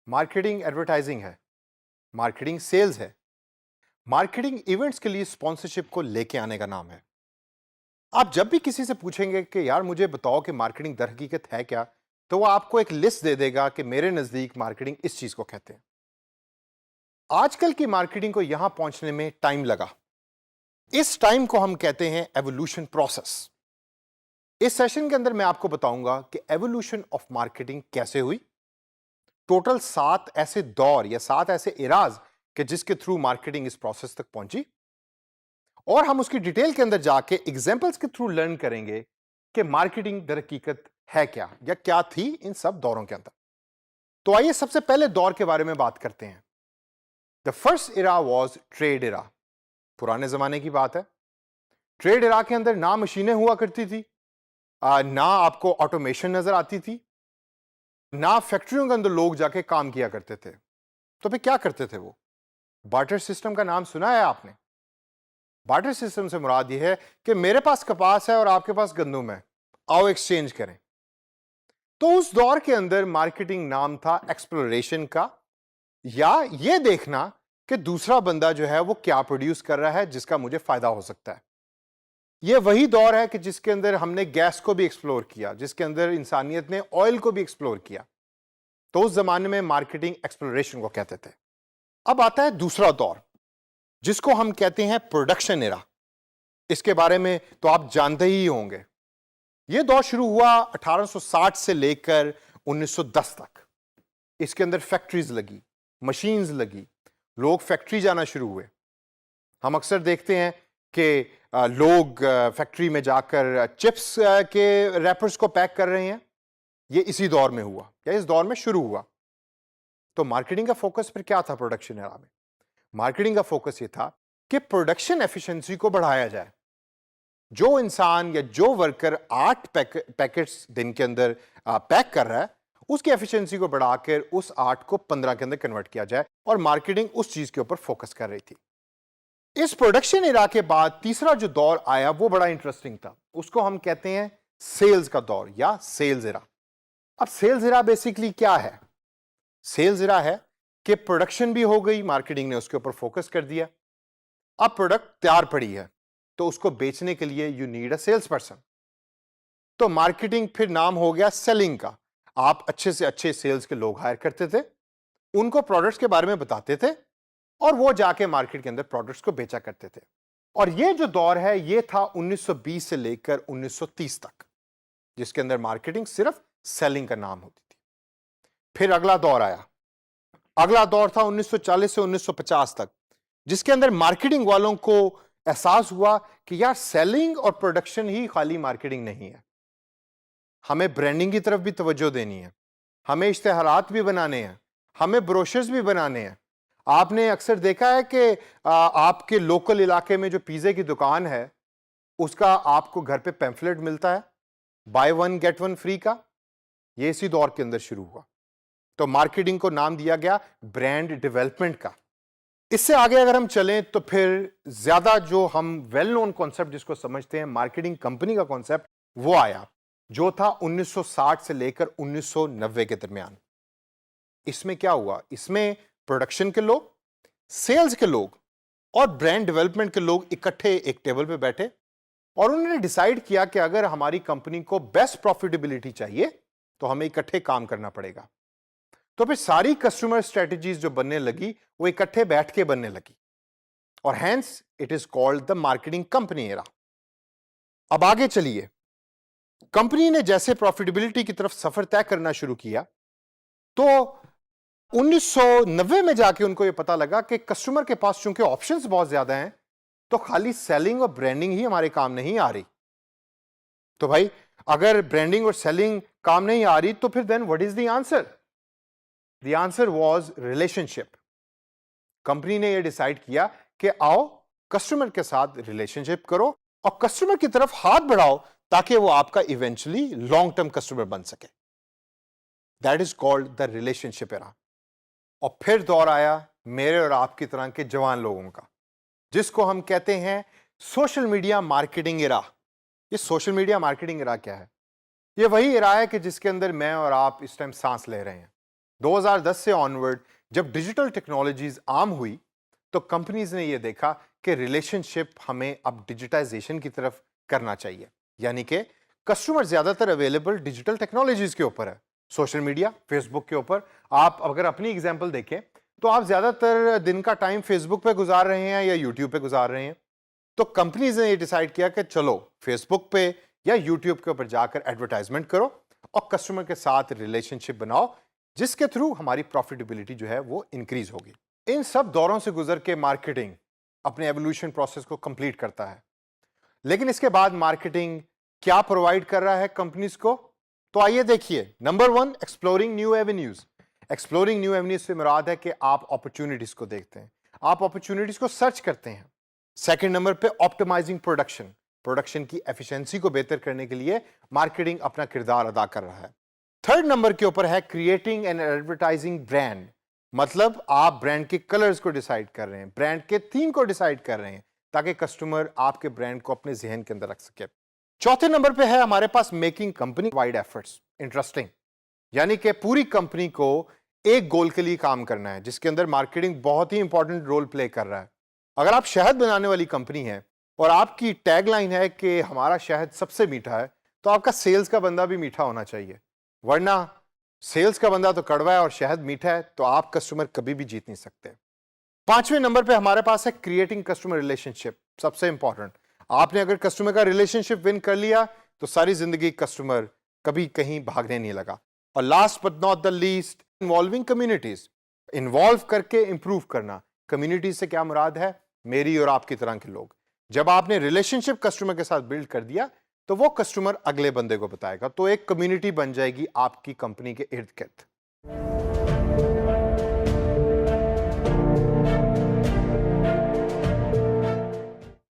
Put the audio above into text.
Marketing advertising है, marketing sales है, marketing events के लिए स्पॉन्सरशिप को लेके आने का नाम है। आप जब भी किसी से पूछेंगे कि यार मुझे बताओ कि मार्केटिंग दर हकीकत है क्या, तो वो आपको एक लिस्ट दे देगा कि मेरे नजदीक मार्केटिंग इस चीज को कहते हैं। आजकल की मार्केटिंग को यहां पहुंचने में टाइम लगा। इस टाइम को हम कहते हैं एवोल्यूशन प्रोसेस। इस सेशन के अंदर मैं आपको बताऊंगा कि एवोल्यूशन ऑफ मार्केटिंग कैसे हुई। टोटल 7 ऐसे दौर या 7 ऐसे इराज कि जिसके थ्रू मार्केटिंग इस प्रोसेस तक पहुंची, और हम उसकी डिटेल के अंदर जाके एग्जांपल्स के थ्रू लर्न करेंगे कि मार्केटिंग दर हकीकत है क्या या क्या थी इन सब दौरों के अंदर। तो आइए सबसे पहले दौर के बारे में बात करते हैं। The first era was trade era. पुराने जमाने की बात है। ट्रेड इरा के अंदर ना मशीनें हुआ करती थी, ना आपको ऑटोमेशन नजर आती थी, ना फैक्ट्रियों के अंदर लोग जाके काम किया करते थे। तो फिर क्या करते थे वो? बार्टर सिस्टम का नाम सुना है आपने? बार्टर सिस्टम से मुराद यह है कि मेरे पास कपास है और आपके पास गंदम है, आओ एक्सचेंज करें। तो उस दौर के अंदर मार्केटिंग नाम था एक्सप्लोरेशन का, या यह देखना कि दूसरा बंदा जो है वो क्या प्रोड्यूस कर रहा है जिसका मुझे फायदा हो सकता है। यह वही दौर है कि जिसके अंदर हमने गैस को भी एक्सप्लोर किया, जिसके अंदर इंसानियत ने ऑयल को भी एक्सप्लोर किया। तो उस जमाने में मार्केटिंग एक्सप्लोरेशन को कहते थे। अब आता है दूसरा दौर जिसको हम कहते हैं प्रोडक्शन एरा। इसके बारे में तो आप जानते ही होंगे। यह दौर शुरू हुआ 1860 से लेकर 1910 तक। इसके अंदर फैक्ट्रीज लगी, मशीन्स लगी, लोग फैक्ट्री जाना शुरू हुए। हम अक्सर देखते हैं कि लोग फैक्ट्री में जाकर चिप्स के रैपर्स को पैक कर रहे हैं। यह इसी दौर में हुआ या इस दौर में शुरू हुआ। तो मार्केटिंग का फोकस फिर क्या था प्रोडक्शन एरा में? मार्केटिंग का फोकस यह था कि प्रोडक्शन एफिशिएंसी को बढ़ाया जाए। जो इंसान या जो वर्कर 8 पैकेट्स दिन के अंदर पैक कर रहा है, उसकी एफिशिएंसी को बढ़ाकर उस 8 को 15 के अंदर कन्वर्ट किया जाए, और मार्केटिंग उस चीज के ऊपर फोकस कर रही थी। इस प्रोडक्शन एरा के बाद तीसरा जो दौर आया वो बड़ा इंटरेस्टिंग था। उसको हम कहते हैं सेल्स का दौर या सेल्स एरा। अब सेल्स एरा बेसिकली क्या है? सेल्स एरा है कि प्रोडक्शन भी हो गई, मार्केटिंग ने उसके ऊपर फोकस कर दिया। अब प्रोडक्ट तैयार पड़ी है तो उसको बेचने के लिए you need a sales person. तो मार्केटिंग फिर नाम हो गया सेलिंग का। आप अच्छे से अच्छे सेल्स के लोग हायर करते थे, उनको प्रोडक्ट्स के बारे में बताते थे, और वो जाके मार्केट के अंदर प्रोडक्ट्स को बेचा करते थे। और ये जो दौर है ये था 1920 से लेकर 1930 तक, जिसके अंदर मार्केटिंग सिर्फ सेलिंग का नाम होती थी। फिर अगला दौर आया। अगला दौर था 1940 से 1950 तक, जिसके अंदर मार्केटिंग वालों को एहसास हुआ कि यार सेलिंग और प्रोडक्शन ही खाली मार्केटिंग नहीं है, हमें ब्रांडिंग की तरफ भी तवज्जो देनी है, हमें इश्तिहारात भी बनाने हैं, हमें ब्रोशर्स भी बनाने हैं। आपने अक्सर देखा है कि आपके लोकल इलाके में जो पिज़्ज़े की दुकान है उसका आपको घर पे पैम्फलेट मिलता है, by one get one free का। ये इसी दौर के अंदर शुरू हुआ। तो मार्केटिंग को नाम दिया गया ब्रांड डेवलपमेंट का। इससे आगे अगर हम चलें तो फिर ज्यादा जो हम वेल नोन कॉन्सेप्ट जिसको समझते हैं मार्केटिंग कंपनी का कॉन्सेप्ट, वो आया जो था 1960 से लेकर 1990 के दरमियान। इसमें क्या हुआ? इसमें प्रोडक्शन के लोग, सेल्स के लोग और ब्रांड डेवलपमेंट के लोग इकट्ठे एक टेबल पे बैठे और उन्होंने डिसाइड किया कि अगर हमारी कंपनी को बेस्ट प्रॉफिटेबिलिटी चाहिए तो हमें इकट्ठे काम करना पड़ेगा। तो फिर सारी कस्टमर स्ट्रेटजीज जो बनने लगी वो इकट्ठे बैठ के बनने लगी, और hence it is called the marketing company era. अब आगे चलिए। कंपनी ने जैसे प्रॉफिटेबिलिटी की तरफ सफर तय करना शुरू किया तो 1990 में जाके उनको यह पता लगा कि कस्टमर के पास चूंकि ऑप्शंस बहुत ज्यादा हैं, तो खाली सेलिंग और ब्रांडिंग ही हमारे काम नहीं आ रही। तो भाई अगर ब्रांडिंग और सेलिंग काम नहीं आ रही तो फिर then what is the answer? The answer was relationship. Company ने यह डिसाइड किया कि आओ कस्टमर के साथ रिलेशनशिप करो और कस्टमर की तरफ हाथ बढ़ाओ ताकि वो आपका इवेंचुअली लॉन्ग टर्म कस्टमर बन सके। That is called the relationship era. और फिर दौर आया मेरे और आपकी तरह के जवान लोगों का, जिसको हम कहते हैं सोशल मीडिया मार्केटिंग एरा। ये सोशल मीडिया मार्केटिंग एरा क्या है? ये वही एरा है कि जिसके अंदर मैं और आप इस टाइम सांस ले रहे हैं। 2010 से ऑनवर्ड जब डिजिटल टेक्नोलॉजीज आम हुई तो कंपनीज ने यह देखा कि रिलेशनशिप हमें अब डिजिटाइजेशन की तरफ करना चाहिए, यानी कि कस्टमर ज्यादातर अवेलेबल डिजिटल टेक्नोलॉजीज के ऊपर है, सोशल मीडिया, फेसबुक के ऊपर। आप अगर अपनी एग्जांपल देखें तो आप ज्यादातर दिन का टाइम फेसबुक पे गुजार रहे हैं या यूट्यूब पे गुजार रहे हैं। तो कंपनीज ने ये डिसाइड किया कि चलो फेसबुक पे या यूट्यूब के ऊपर जाकर एडवर्टाइजमेंट करो और कस्टमर के साथ रिलेशनशिप बनाओ, जिसके थ्रू हमारी प्रॉफिटेबिलिटी जो है वो इंक्रीज होगी। इन सब दौरों से गुजर के मार्केटिंग अपने एवोल्यूशन प्रोसेस को कंप्लीट करता है। लेकिन इसके बाद मार्केटिंग क्या प्रोवाइड कर रहा है कंपनीज को? तो आइए देखिए। Number 1, exploring new avenues. Exploring new avenues से मुराद है कि आप अपॉर्चुनिटीज को देखते हैं, आप अपॉर्चुनिटीज को सर्च करते हैं। सेकंड नंबर पे ऑप्टिमाइजिंग प्रोडक्शन। प्रोडक्शन की एफिशिएंसी को बेहतर करने के लिए मार्केटिंग अपना किरदार अदा कर रहा है। थर्ड नंबर के ऊपर है क्रिएटिंग एंड एडवर्टाइजिंग ब्रांड। मतलब आप ब्रांड के कलर्स को डिसाइड कर रहे हैं, ब्रांड के थीम को डिसाइड कर रहे हैं, ताकि कस्टमर आपके ब्रांड को अपने जहन के अंदर रख सके। चौथे नंबर पे है हमारे पास making company wide efforts interesting, यानी कि पूरी कंपनी को एक गोल के लिए काम करना है, जिसके अंदर मार्केटिंग बहुत ही इंपॉर्टेंट रोल प्ले कर रहा है। अगर आप शहद बनाने वाली कंपनी है और आपकी टैगलाइन है कि हमारा शहद सबसे मीठा है, तो आपका सेल्स का बंदा भी मीठा होना चाहिए, वरना सेल्स का बंदा तो कड़वा है और शहद मीठा है तो आप कस्टमर कभी भी जीत नहीं सकते। पांचवें नंबर पे हमारे पास है क्रिएटिंग कस्टमर रिलेशनशिप। सबसे इंपॉर्टेंट, आपने अगर कस्टमर का रिलेशनशिप विन कर लिया तो सारी जिंदगी कस्टमर कभी कहीं भागने नहीं लगा। और last but not the least, involving communities. Involve करके इंप्रूव करना। कम्युनिटीज से क्या मुराद है? मेरी और आपकी तरह के लोग। जब आपने रिलेशनशिप कस्टमर के साथ बिल्ड कर दिया तो वो कस्टमर अगले बंदे को बताएगा, तो एक कम्युनिटी बन जाएगी आपकी कंपनी के इर्द गिर्द।